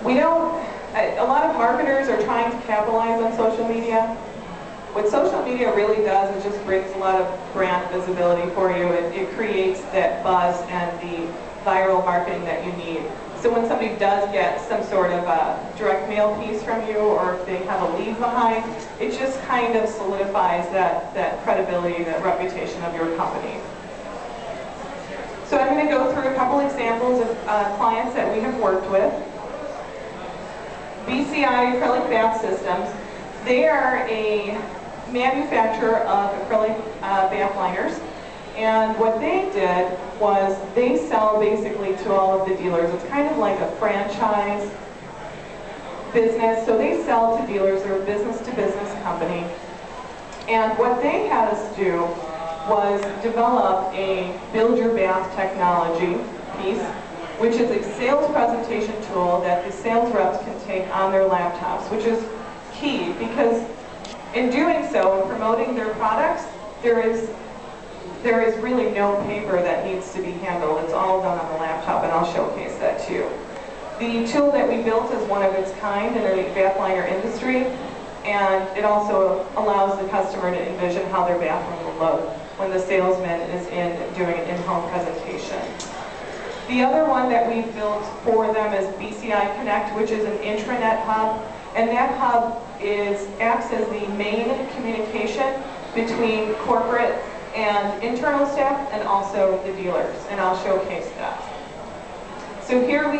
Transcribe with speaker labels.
Speaker 1: We don't, a lot of marketers are trying to capitalize on social media. What social media really does is just brings a lot of brand visibility for you. It creates that buzz and the viral marketing that you need. So when somebody does get some sort of a direct mail piece from you, or if they have a leave behind, it just kind of solidifies that credibility, that reputation of your company. So I'm going to go through a couple examples of clients that we have worked with. BCI Acrylic Bath Systems. They are a manufacturer of acrylic bath liners. And what they did was they sell basically to all of the dealers. It's kind of like a franchise business. So they sell to dealers. They're a business-to-business company. And what they had us do was develop a build your bath technology piece, which is a sales presentation tool that the sales reps can take on their laptops, which is key because in doing so, in promoting their products, there is really no paper that needs to be handled. It's all done on the laptop, and I'll showcase that too. The tool that we built is one of its kind in the bath liner industry, and it also allows the customer to envision how their bathroom will look when the salesman is doing an in-home presentation. The other one that we built for them is BCI Connect, which is an intranet hub, and that hub acts as the main communication between corporate and internal staff and also the dealers, and I'll showcase that. So here we